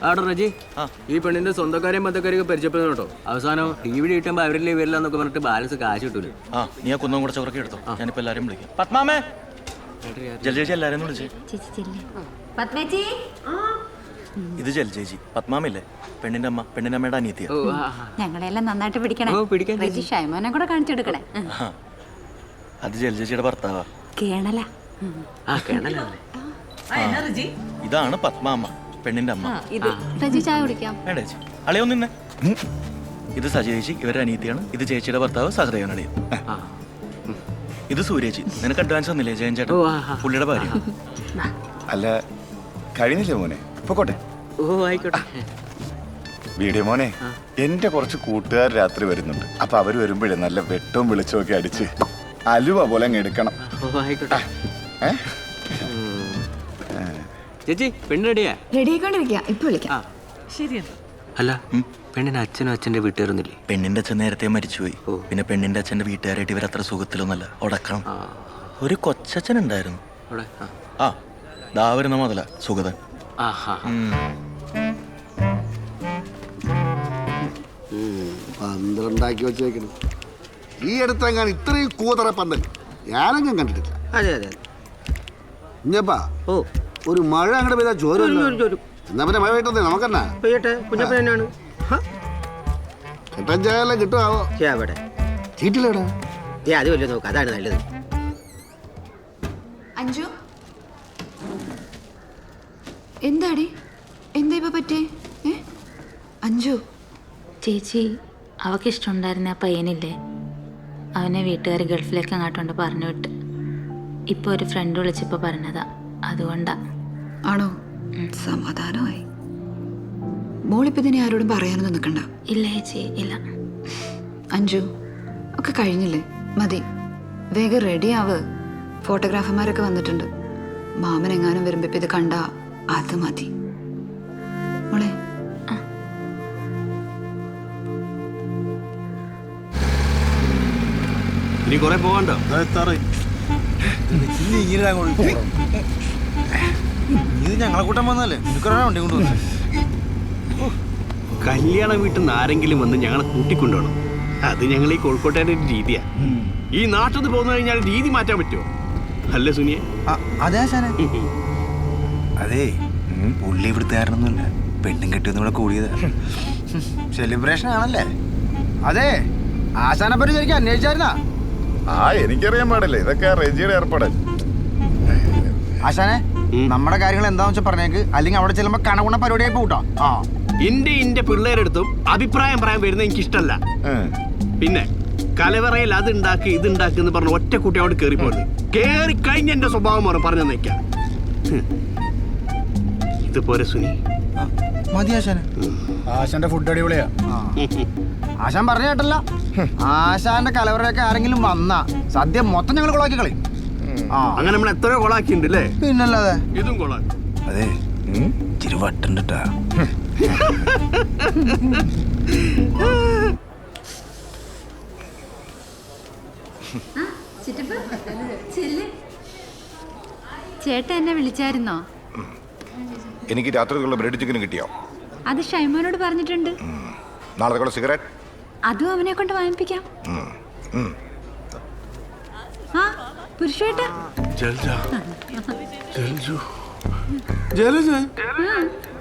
ആടോ റജി, ഈ പെണ്ണിന്റെ സ്വന്തക്കാരെയും ബന്ധക്കാരെയൊക്കെ പരിചയപ്പെടുന്നു കേട്ടോ. അവസാനം ടി.വി. കിട്ടുമ്പോ അവരിലെ വരില്ലെന്നൊക്കെ പറഞ്ഞിട്ട് ബാലൻസ് കാശ് കിട്ടൂല. നീ ആ കുന്നം കൂടെ ചോറൊക്കെ എടുത്തോ. ഞാനിപ്പോ എല്ലാരും വിളിക്കാം. പത്മാമേ, ജലജേച്ചി എല്ലാരും വിളിച്ചേ. ഇത് ജലജേച്ചി. പത്മാമല്ലേ പെണ്ണിന്റെ അമ്മ, പെണ്ണിന്റെ അമ്മയുടെ അനിയത്തിയ. ഞങ്ങളെല്ലാം നന്നായിട്ട് പിടിക്കണേ. ഷൈമോനെ കൂടെ കാണിച്ചെടുക്കണേ. അത് ജലജേച്ചിയുടെ ഭർത്താവാ. കേണല. ഇതാണ് പത്മാമ്മ, പെണ്ണിന്റെ അമ്മ. റജി ചായ കുടിക്കാം. വേണ്ട ചേച്ചി, അളിയൊന്നു നിന്നെ. ഇത് സജേച്ചി, ഇവരുടെ അനിയത്തിയാണ്. ഇത് ചേച്ചിയുടെ ഭർത്താവ് സഹദേവൻ അളിയൻ. ഇത് സൂര്യേച്ചി. നിനക്ക് അഡ്വാൻസ് ഒന്നില്ലേ ജയൻ ചേട്ടൻ, പുള്ളിയുടെ ഭാര്യ. അല്ല കഴിഞ്ഞില്ലേ മോനെ? പൊക്കോട്ടെ. ആയിക്കോട്ടെ. വീഡിയോ മോനെ, എന്റെ കുറച്ച് കൂട്ടുകാർ രാത്രി വരുന്നുണ്ട്. അപ്പൊ അവര് വരുമ്പോഴേ നല്ല വെട്ടവും വെളിച്ചവും ഒക്കെ അടിച്ച് അലുവ പോലെ അങ്ങ് എടുക്കണം. ആയിക്കോട്ടെ. ചേച്ചി, പെണ്ണ് റെഡിയാ? റെഡിയായിക്കൊണ്ടിരിക്കുക. ഇപ്പൊ വിളിക്കാം. ശരിയാണ്. അല്ല, പെണ്ണിന്റെ അച്ഛനും അച്ഛന്റെ വീട്ടുകാരൊന്നുമില്ലേ? പെണ്ണിന്റെ അച്ഛൻ നേരത്തെ മരിച്ചുപോയി. പിന്നെ പെണ്ണിന്റെ അച്ഛന്റെ വീട്ടുകാരായിട്ട് ഇവർ അത്ര സുഖത്തിലൊന്നല്ല. ഉടക്കണം. ഒരു കൊച്ചച്ഛൻ ഉണ്ടായിരുന്നു. ആ ദാ വരുന്ന മുതല സുഗതൻ. 12 വെച്ചേക്കണം. ഈ അടുത്തെങ്ങാൻ ഇത്രയും കൂതറ പന്തൽ ഞാനെങ്ങും കണ്ടിട്ടില്ല. അതെ അതെ. കുഞ്ഞപ്പാ, ഒരു മഴ അങ്ങോട്ട് പെയ്താൽ ചോരും. എന്നാ പിന്നെ മഴ പെയ്യട്ടെ, നമുക്കെന്നാ പെയ്യട്ടെ. കുഞ്ഞപ്പൻ തന്നെയാണ്. കെട്ടൻ ചായെല്ലാം കിട്ടുമാവോ? ചീറ്റില്ലടാ. അത് വല്ല നോക്കാം, അതാണ് നല്ലത്. അഞ്ജു, എന്താടി? എന്താ ഇപ്പൊ പറ്റേ? അഞ്ജു ചേച്ചി, അവൾക്ക് ഇഷ്ടമുണ്ടായിരുന്ന ആ പയ്യനില്ലേ, അവനെ വീട്ടുകാർ ഗൾഫിലേക്ക് അങ്ങോട്ടുണ്ട് പറഞ്ഞു വിട്ട്. ഇപ്പോൾ ഒരു ഫ്രണ്ട് വിളിച്ചപ്പോൾ പറഞ്ഞതാ, അതുകൊണ്ടാ. ആണോ? സമാധാനമായി. മോളിപ്പോൾ ഇതിനെ ആരോടും പറയാനൊന്നും നിൽക്കണ്ട. ഇല്ല ചേച്ചി, ഇല്ല. അഞ്ജു, ഒക്കെ കഴിഞ്ഞില്ലേ? മതി, വേഗം റെഡിയാവ്. ഫോട്ടോഗ്രാഫർമാരൊക്കെ വന്നിട്ടുണ്ട്. മാമൻ എങ്ങാനും വരുമ്പോ ഇത് കണ്ട അത് മതി മോളെ. ഇനി കുറെ പോകണ്ടോ? ഇത് ഞങ്ങളെ കൂട്ടം വന്നല്ലേ, വണ്ടി കൊണ്ടുവന്നു. കല്യാണ വീട്ടിൽ നിന്ന് ആരെങ്കിലും വന്ന് ഞങ്ങളെ കൂട്ടിക്കൊണ്ടുപോകണം. അത് ഞങ്ങൾ ഈ കോഴിക്കോട്ടുകാരുടെ ഒരു രീതിയാ. ഈ നാട്ടിൽ നിന്ന് പോന്നു കഴിഞ്ഞാൽ രീതി മാറ്റാൻ പറ്റുമോ? അല്ലേ സുനിയെ? അതെ ആശാനെ. അതെ, പുള്ളി ഇവിടുത്തുകാരനൊന്നുമില്ല. പെണ്ണും കെട്ടിയൊന്നും ഇവിടെ കൂടിയതാ. സെലിബ്രേഷൻ ആണല്ലേ? അതെ, ആശാനെ പറ്റി ശരിക്കും അന്വേഷിച്ചായിരുന്നാ? എനിക്കറിയാൻ പാടില്ല, ഇതൊക്കെ റെജിയുടെ ഏർപ്പാട്. ആശാനെ, നമ്മുടെ കാര്യങ്ങൾ എന്താന്ന് വെച്ചാൽ പറഞ്ഞേക്ക്, അല്ലെങ്കിൽ അവിടെ ചെല്ലുമ്പോ കണകുണ പരിപാടിയായി പോട്ടോ. ഇന്റെ പിള്ളേരെടുത്തും അഭിപ്രായം പറയാൻ വരുന്നത് എനിക്ക് ഇഷ്ടമല്ല. പിന്നെ കലവറയിൽ അത് ഉണ്ടാക്കി ഇത് ഉണ്ടാക്കി എന്ന് പറഞ്ഞ ഒറ്റ കുട്ടി അവിടെ കയറി പോയത്. കേറി കഴിഞ്ഞ എന്റെ സ്വഭാവം മാറും, പറഞ്ഞു നിൽക്കാം. ഇതുപോലെ സുനി മതി ആശാനെ. ആശാന്റെ ഫുഡ് അടിപൊളിയാ. ആശാൻ പറഞ്ഞ കേട്ടല്ല, ആശാന്റെ കലവറയൊക്കെ ആരെങ്കിലും വന്നാ സദ്യ മൊത്തം ഞങ്ങൾ കൊളാക്കി കളി. അങ്ങനെ നമ്മൾ എത്രയോ കൊളാക്കിണ്ട് അല്ലേ? പിന്നല്ലാതെ. ഇതും കൊളാക്കി. അതെ, ഇച്ചിരി വട്ടുണ്ടാ. ചേട്ടൻ എന്നെ വിളിച്ചായിരുന്നോ? എനിക്ക് രാത്രിക്കുള്ള ബ്രെഡ് ചിക്കൻ കിട്ടിയോ? അത് ഷൈമോനോട് പറഞ്ഞിട്ടുണ്ട്. നാളത്തേക്കുള്ള സിഗരറ്റ് അതും അവനെ കൊണ്ട് വാങ്ങിപ്പിക്കാം. ആ പുരുഷേട്ട, ജലജ,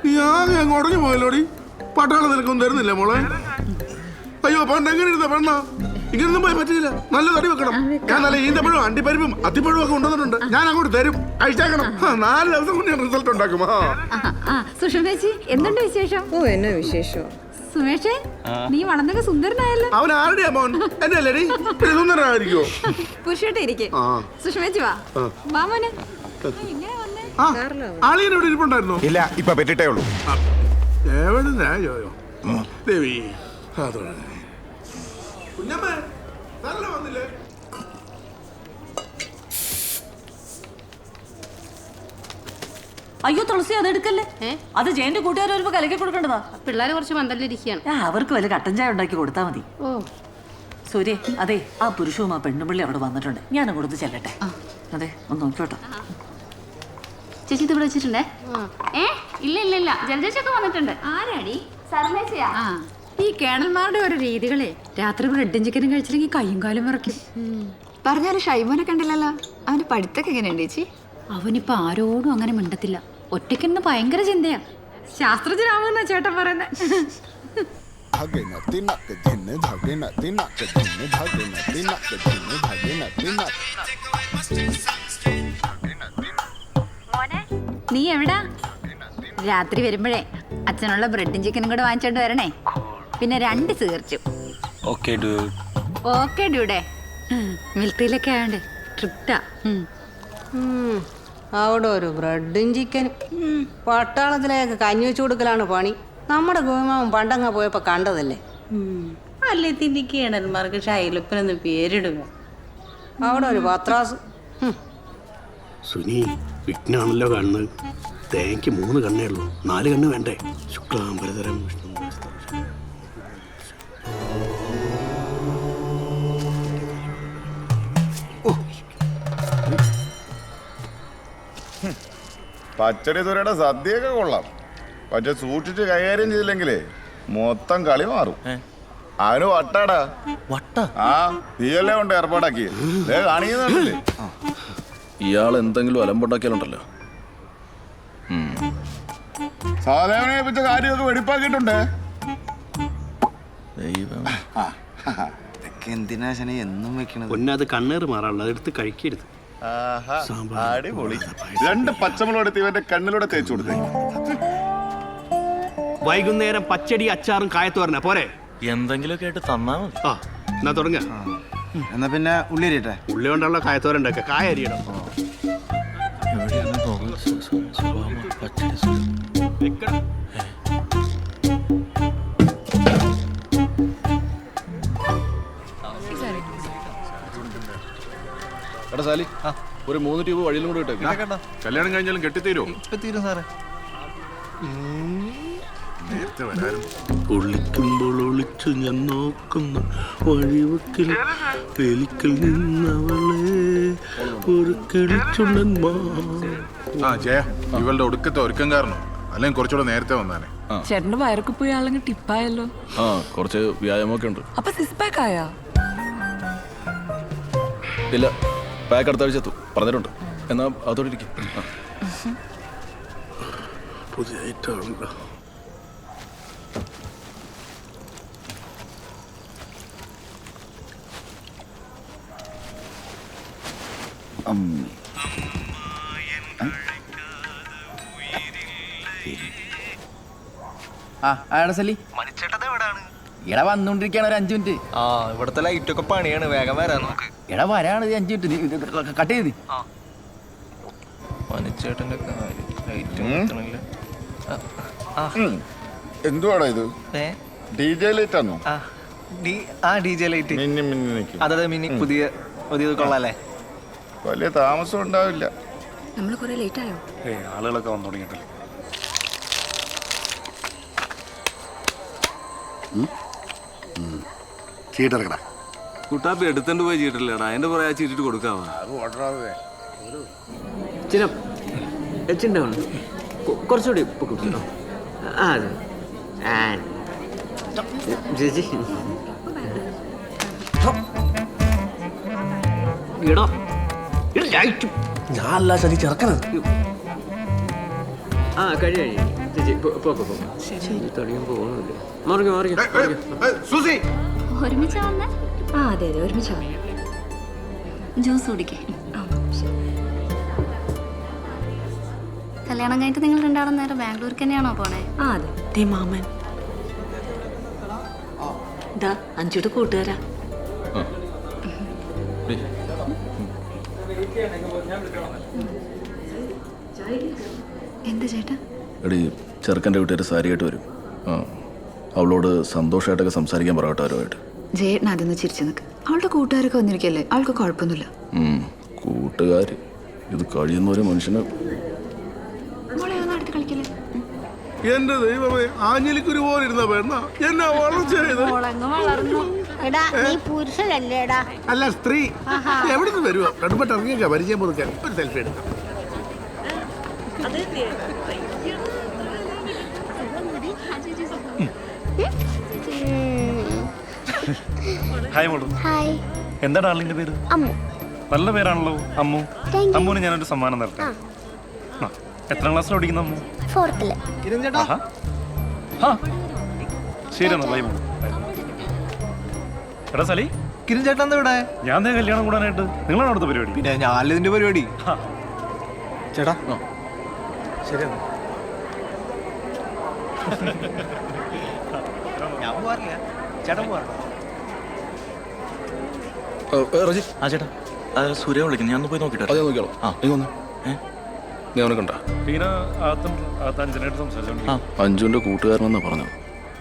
നീ ആകെ അങ്ങ് ഉടഞ്ഞു പോയല്ലോടി. പട്ടാളം നിനക്കൊന്നും തരുന്നില്ല മോളെ. അയ്യോ, പണ്ട് എങ്ങനെ ഇരുന്ന പെണ്ണാ? ഇങ്ങനൊന്നും പോയി പറ്റില്ല. നല്ല തടി വെക്കണം. ഞാൻ നല്ല ഈന്തപ്പഴവും അണ്ടിപ്പരിപ്പും അത്തിപ്പഴവും ഒക്കെ കൊണ്ടുവന്നിട്ടുണ്ട്. ഞാൻ അങ്ങോട്ട് തരും, കഴിച്ചേക്കണം. 4 ദിവസം കൊണ്ട് ഞാൻ റിസൾട്ട് ഉണ്ടാക്കും. സുഷമേച്ചി, എന്തുണ്ട് വിശേഷം? എന്നെ വിശേഷം. സുമേഷേ, നീ വളർന്നൊക്കെ സുന്ദരനായല്ലോ. അവൻ ആരുടെയാ മോൻ? എന്റെ അല്ലേടി? സുന്ദരനായിരിക്കോ? പുരുഷേട്ട ഇരിക്കെ. സുഷമേച്ചി വാ. വാ മോനെ. ഇങ്ങനെ വന്നേ. ആളിയനോട് ഇരിപ്പുണ്ടായിരുന്നോ? ഇല്ല, ഇപ്പൊ പറ്റിട്ടേ ഉള്ളൂ. ദേവി, കുഞ്ഞമ്മേ, നല്ല വന്നില്ലേ? അയ്യോ തുളസി, അത് എടുക്കല്ലേ. അത് ജയന്റെ കൂട്ടുകാർ വരുമ്പോ കലക്കി കൊടുക്കേണ്ടതാ. പിള്ളേർ കുറച്ച് പന്തലിരിക്കുകയാണ്. അവർക്ക് വല്ല കട്ടൻ ചായ ഉണ്ടാക്കി കൊടുത്താൽ മതി. സൂര്യ, അതെ, ആ പുരുഷവും ആ പെണ്ണുപിള്ളി അവിടെ വന്നിട്ടുണ്ട്. ഞാൻ അങ്ങോട്ട് ചെല്ലട്ടെ. അതെ, ഒന്ന് നോക്കിയോട്ടോ. ചേച്ചി ഇത് ഇവിടെ വെച്ചിട്ടുണ്ടേ. ഇല്ല ഇല്ല ഇല്ല, ജലജേച്ചൊക്കെ വന്നിട്ടുണ്ട്. ആരാടി? സർമേച്ചയാ. ആ, ഈ കേണൽമാരുടെ ഓരോ രീതികളെ. രാത്രി ബ്രെഡും ചിക്കനും കഴിച്ചില്ലെങ്കിൽ കയ്യും കാലും വിറയ്ക്കും. പറഞ്ഞാലും ഷൈമോനെ കണ്ടില്ലല്ലോ. അവന് പഠിത്തൊക്കെ എങ്ങനെയുണ്ട് ചേച്ചി? അവനിപ്പോ ആരോടും അങ്ങനെ മിണ്ടത്തില്ല. ഒറ്റയ്ക്കെന്ന് ഭയങ്കര ചിന്തയാ. ശാസ്ത്രജ്ഞനാവുന്ന ചേട്ടൻ പറയുന്നത്. നീ എവിടാ? രാത്രി വരുമ്പോഴേ അച്ഛനുള്ള ബ്രെഡും ചിക്കനും കൂടെ വാങ്ങിച്ചോണ്ട് വരണേ. പിന്നെ 2 സിഗരറ്റും. ഓക്കെ ഡ്യൂഡേ. മിലിറ്ററിയിലൊക്കെ ആയോണ്ട് ട്രിപ്റ്റാ. അവിടെ ഒരു ബ്രെഡും ചിക്കനും. പട്ടാളത്തിലേക്ക് കഞ്ഞി വെച്ചു കൊടുക്കലാണ് പണി. നമ്മുടെ ഗോമാവൻ പണ്ടങ്ങ പോയപ്പോ കണ്ടതല്ലേ. അല്ലേ തിന്റെ കേണന്മാർക്ക് ഷൈലപ്പനൊന്ന് പേരിടുക. അവിടെ ഒരു പത്രാസ്. സുനി, വിഘ്നാണല്ലോ കണ്ണ്. തേങ്ങയ്ക്ക് 3 കണ്ണേ ഉള്ളൂ, 4 കണ്ണ് വേണ്ടേ? ശുക്ലാംബരതരം വിഷ്ണു. പച്ചടി തുരയുടെ സദ്യയൊക്കെ കൊള്ളാം. പക്ഷെ സൂക്ഷിച്ച് കൈകാര്യം ചെയ്തില്ലെങ്കിലേ മൊത്തം കളി മാറും. അവന് വട്ടാടാ. ആ തീയല്ലേ കൊണ്ട് ഏർപ്പാടാക്കി കാണിക്കുന്നുണ്ടല്ലേ. ഇയാൾ എന്തെങ്കിലും അലമ്പുണ്ടാക്കിയാലുണ്ടല്ലോ. സാധാരണ വെച്ച കാര്യമൊക്കെ വെടിപ്പാക്കിയിട്ടുണ്ട്. എന്തിനാ എന്നും വെക്കണത്? പൊന്നത് കണ്ണേറ് മാറാനുള്ളത്, അതെടുത്ത് കഴിക്കരുത്. അടിപൊളി. 2 പച്ചമുളക് എടുത്ത് ഇവന്റെ കണ്ണിലൂടെ തേച്ചു കൊടുത്തേ. വൈകുന്നേരം പച്ചടി അച്ചാറും കായത്തോരന പോരെ? എന്തെങ്കിലുമൊക്കെ ആയിട്ട് തന്നാ മതി. ആ എന്നാ തുടങ്ങ. എന്നാ പിന്നെ ഉള്ളി അരിയട്ടെ. ഉള്ളി കൊണ്ടുള്ള കായത്തോരൻ ഉണ്ടാക്കുക. കായ അരിയണം. എടാ സാലി, ഒരു 3 ട്യൂബ് വഴിയിലും കൂടെ ഇട്ടേക്ക്. കല്യാണം കഴിഞ്ഞാലും കെട്ടിത്തീരോ? ഇപ്പൊ തീരും സാറേ. നേരത്തെ വരാനും. ഒളിക്കുമ്പോൾ ഒളിച്ചു ഞാൻ നോക്കുന്ന വഴിവക്കിൽ വെലിക്കൽ നിന്നവളെ ഒരു കിളിച്ചുണ്ടൻ. ആ ജയ, ഇവളുടെ ഒടുക്കത്തെ ഒരുക്കം കാരണം അല്ലെങ്കിൽ കുറച്ചുകൂടെ നേരത്തെ വന്നാനെ. ചേട്ടന്റെ വയറൊക്കെ പോയി ആളങ്ങ് ടിപ്പായല്ലോ. ആ, കുറച്ച് വ്യായാമമൊക്കെ ഉണ്ട്. അപ്പൊ 6 പാക്ക് ആയാ? ഇല്ല, പാക്ക് അടുത്ത ആഴ്ച എത്തും പറഞ്ഞിട്ടുണ്ട്. എന്നാ അതോടെ ഇരിക്കും. പുതിയ ഐറ്റമുണ്ടോ? എടാ വന്നോണ്ടിരിക്കാണ് ഒരു 5 മിനിറ്റ്. ആ, ഇവിടുത്തെ ലൈറ്റൊക്കെ പണിയാണ്. വേഗം വരാൻ നോക്ക്. എടാ വരാണ് 5 മിനിറ്റ്. കട്ട് ചെയ്ത് മണിച്ചേട്ടന്റെ എന്തുവാടാ ഇത്? DJ ലൈറ്റ് ആണോ? DJ light. മിന്നി മിന്നി നിൽക്കും. അതെ, മിനി പുതിയത് കൊള്ളാല്ലേ? വലിയ താമസം ഉണ്ടാവില്ല. നമ്മൾ കുറെ ലേറ്റ് ആയോ? ആളുകളൊക്കെ വന്നു തുടങ്ങിയിട്ടല്ലേ. ചീട്ടിറക്കടാ. കുട്ടാപ്പി എടുത്തോണ്ട് പോയി ചീട്ടില്ലടാ. അതിന്റെ പുറകെ ചീട്ടിട്ട് കൊടുക്കാവാ. കുറച്ചുകൂടി ഞാനല്ല ശരി ചെറുക്കണത്. ആ കഴിയ ചേച്ചി പോക്കോ തുടങ്ങാൻ പോകുന്നില്ല. മറിഞ്ഞു സുസി, ഒരുമിച്ചാ വന്നേ? ആ അതെ അതെ ഒരുമിച്ചാ. ജ്യൂസ് കുടിക്കേ. കല്യാണം കഴിഞ്ഞിട്ട് നിങ്ങൾ 2 ആളും നേരെ ബാംഗ്ലൂർക്ക് തന്നെയാണോ പോണേ? ആ അതെ. ദേ മാമൻ. ഇതാ അഞ്ചുടെ കൂട്ടുകാരാ. എന്താ ചേട്ടാ? എടി, ചെറുക്കൻ്റെ വീട്ടുകാർ സാരിയായിട്ട് വരും. ആ, അവളോട് സന്തോഷമായിട്ടൊക്കെ സംസാരിക്കാൻ പറയട്ടെ അവരുമായിട്ട്. ജയേട്ടൻ അതൊന്ന് ചിരിച്ചു നിൽക്ക്. അവളുടെ കൂട്ടുകാരൊക്കെ വന്നിരിക്കല്ലേ, അവൾക്ക് കുഴപ്പമൊന്നുമില്ല. കൂട്ടുകാർ ഇത് കഴിയുന്ന ഒരു മനുഷ്യന്. മോളെ ഒന്ന് അടുത്ത് കളിക്കല്ലേ? എന്റെ ദൈവമേ, ആഞ്ഞിലിക്കുരു പോലെ ഇരുന്ന പെണ്ണ എന്നെ വളർച്ച ചെയ്ത്. അല്ല സ്ത്രീ എവിടുന്ന് വരുവോ? കടുപ്പട്ട് ഇറങ്ങിയൊക്കെ പരിചയം പുതുക്കാൻ ഒരു സെൽഫി എടുക്കാം. ഹായ് മോളു. ഹായ് എന്താ ഡാർലിന്റെ പേര്? അമ്മു. നല്ല പേരാണല്ലോ അമ്മു. Thank you. അമ്മുവിന് ഞാനൊരു സമ്മാനം തരട്ടെ. ആ, എത്രാം ക്ലാസ്സിൽ പഠിക്കുന്ന അമ്മു? 4th ആഹാ. ആ, ശരി എന്നാ ബൈ മോളു. എടാ സലി, കിരൺ ചേട്ടൻ എന്താ ഇവിടെ? ഞാൻ ദേ കല്യാണം കൂടാനായിട്ട്. നിങ്ങളാണ് അടുത്ത പരിപാടി? പിന്നെ ഞാനല്ലേ ഇതിന്റെ പരിപാടി. ചേട്ടാ ശരി ഞാൻ പോവാറില്ല, ചേട്ടൻ പോവാ. ആ ചേട്ടാ, സൂര്യ വിളിക്കുന്നു. ഞാൻ ഒന്ന് പോയി നോക്കിട്ടെ. അത് നോക്കിയാലോ? ആ, നീ വന്നു. നീ അവനെ കണ്ട? പിന്നെ അഞ്ചനായിട്ട് സംസാരിച്ചോ. അഞ്ജുവിന്റെ കൂട്ടുകാരനെന്നാ പറഞ്ഞു.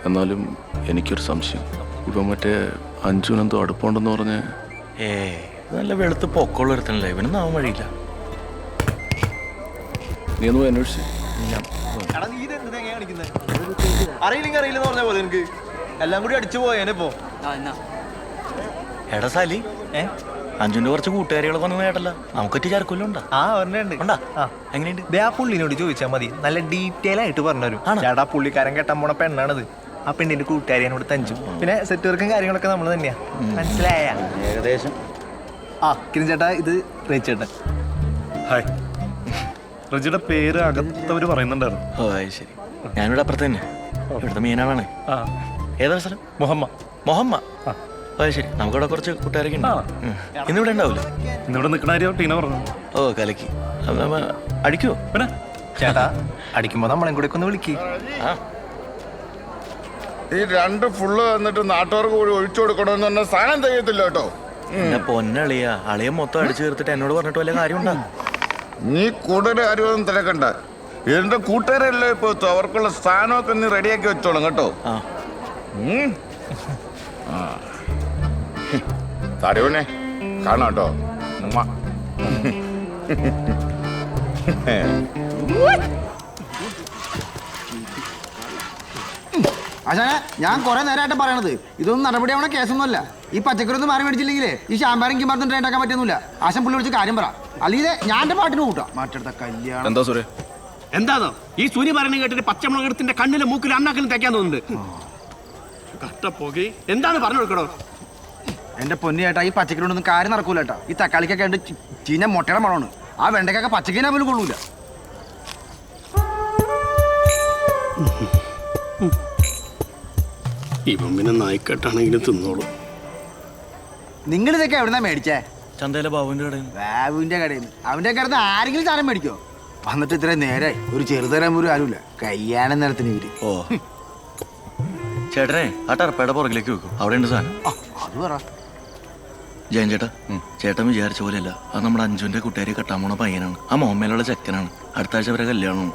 എന്നാലും എനിക്കൊരു സംശയം. ഇപ്പൊ മറ്റേ അഞ്ജുനെന്തോ അടുപ്പമുണ്ടെന്ന് പറഞ്ഞ്. നല്ല വെളുത്ത് പൊക്കമുള്ള ഒരുത്തനല്ലേ, ഇവനൊന്നും ആവാൻ വഴിയില്ല. നീ ഒന്ന് പോയി അന്വേഷിച്ചു. അറിയില്ലെങ്കിൽ അറിയില്ലെന്ന് പറഞ്ഞ പോലെ എനിക്ക് എല്ലാം കൂടി അടിച്ചു പോയേനെ ഇപ്പോ. എടാ സാലി, അഞ്ജുന്റെ കുറച്ച് കൂട്ടുകാരികളൊക്കെ വന്നു കേട്ടല്ല. നമുക്കൊറ്റ ചരക്കൊല്ലം ഉണ്ടാ? ആ ഒരെണ്ണുണ്ട്. ഉണ്ടാ? എങ്ങനെയുണ്ട്? ദേ ആ പുള്ളിനോട് ചോദിച്ചാൽ മതി, നല്ല ഡീറ്റെയിൽ ആയിട്ട് പറഞ്ഞുതരും. ചേട്ടാ പുള്ളിക്കാരൻ കെട്ടാൻ പോണ പെണ്ണാണത്. ആ പെണ്ണിന്റെ കൂട്ടുകാരിയോട് തഞ്ചു. പിന്നെ സെറ്റ് വർക്കും കാര്യങ്ങളൊക്കെ നമ്മൾ തന്നെയാ. മനസ്സിലായ? ഏകദേശം. ആ കിരൺ ചേട്ടാ, ഇത് റേച്ചേട്ടൻ. ഹായ്. റജിയുടെ പേര് അകത്തവര് പറയുന്നുണ്ടായിരുന്നു. ഓ ശരി. ഞാനിവിടെ അപ്പുറത്ത് തന്നെ. ഇവിടുത്തെ മീനാളാണ്. ഏതാ സ്ഥലം? മുഹമ്മ. മുഹമ്മ. ഓ ശരി. നമുക്കിവിടെ കുറച്ച് കൂട്ടുകാരൊക്കെ ഉണ്ട്. ഇന്നിവിടെ ഉണ്ടാവില്ലേ? ഇന്നിവിടെ നിൽക്കണ കാര്യം ടീന പറഞ്ഞു. ഓ കലക്കി. അടിക്കുവോ? പിന്നെ ചേട്ടാ അടിക്കുമ്പോ നമ്മളെ കൂടെ ഒന്ന് വിളിക്ക്. ഈ 2 ഫുള്ള് വന്നിട്ട് നാട്ടുകാർക്ക് കൂടി ഒഴിച്ചു കൊടുക്കണമെന്ന് പറഞ്ഞ സാധനം ചെയ്യത്തില്ല കേട്ടോ. എന്നെ പൊന്നളിയ അളിയ മൊത്തം അടിച്ചു തീർത്തിട്ട് എന്നോട് പറഞ്ഞിട്ട് വല്ല കാര്യം ഉണ്ടാ? നീ കൂടുതൽ കാര്യമൊന്നും തിരക്കണ്ട. എന്റെ കൂട്ടുകാരല്ലേ ഇപ്പൊ അവർക്കുള്ള സ്ഥാനമൊക്കെ നീ റെഡിയാക്കി വെച്ചോളും കേട്ടോ. തരുവനെ കാണാട്ടോ. ആശാനെ, ഞാൻ കുറെ നേരമായിട്ട് പറയണത് ഇതൊന്നും നടപടിയാവണ കേസൊന്നുമല്ല. ഈ പച്ചക്കറി ഒന്നും മാറി മേടിച്ചില്ലെങ്കിലേ ഈ ശാമ്പാരെങ്കിൽ പറഞ്ഞിട്ട് ട്രെയിൻ ഉണ്ടാക്കാൻ പറ്റുന്നില്ല. ആശാൻ പുള്ളി വിളിച്ച് കാര്യം പറ, അല്ലെങ്കിൽ ഞാൻ എന്റെ പാട്ടിന് കൂട്ടാം. മറ്റടുത്ത കല്യാണം എന്താ സൂര്യ? എന്താണോ ഈ സൂര്യ പറയുന്നത് കേട്ടിട്ട് പച്ചമുളക് എടുത്തിന്റെ കണ്ണിലും മൂക്കിലും അണ്ണാക്കിലും തേക്കാൻ തോന്നുന്നുണ്ട്. കട്ടപ്പോകി എന്താണ് പറഞ്ഞു കൊടുക്കണോ? എന്റെ പൊന്നി ചേട്ടാ, ഈ പച്ചക്കറി ഒന്നും കാര്യം നടക്കൂല കേട്ടാ. ഈ തക്കാളിക്കൊക്കെ ഉണ്ട് ചീഞ്ഞ മുട്ടയുടെ മണമാണ്. ആ വെണ്ടക്കൊക്കെ പച്ചക്കറിനെ പോലും കൊള്ളൂല. ഇവൻ പിന്നെ നായിക്കെട്ടാണെങ്കിലും തിന്നോളൂ. നിങ്ങൾ ഇതൊക്കെ എവിടുന്നാ മേടിച്ചേ? ചന്തയിലെ ബാബുവിന്റെ കടയിൽ. ബാബുവിന്റെ കടയിൽ നിന്ന്? അവന്റെ കടന്ന് ആരെങ്കിലും സാധനം മേടിക്കോ? വന്നിട്ട് ഇത്രയും നേരെ ഒരു ചെറുതരം പോലും ആരുമില്ല. കയ്യാനം നിലത്തിന് ഇവര്. ഓ ചേട്ടനെ ആ ടർപ്പയുടെ പുറകിലേക്ക് വെക്കും. അവിടെ ഉണ്ട് സാധനം. അത് പറ ജയൻ ചേട്ടാ. ചേട്ടൻ വിചാരിച്ച പോലെയല്ല. അത് നമ്മുടെ അഞ്ജുവിന്റെ കൂട്ടുകാരി കെട്ടാൻ പോണ പയ്യനാണ്. ആ മോമ്മയിലുള്ള ചെക്കനാണ്. അടുത്ത ആഴ്ച വരെ കല്യാണമാണ്.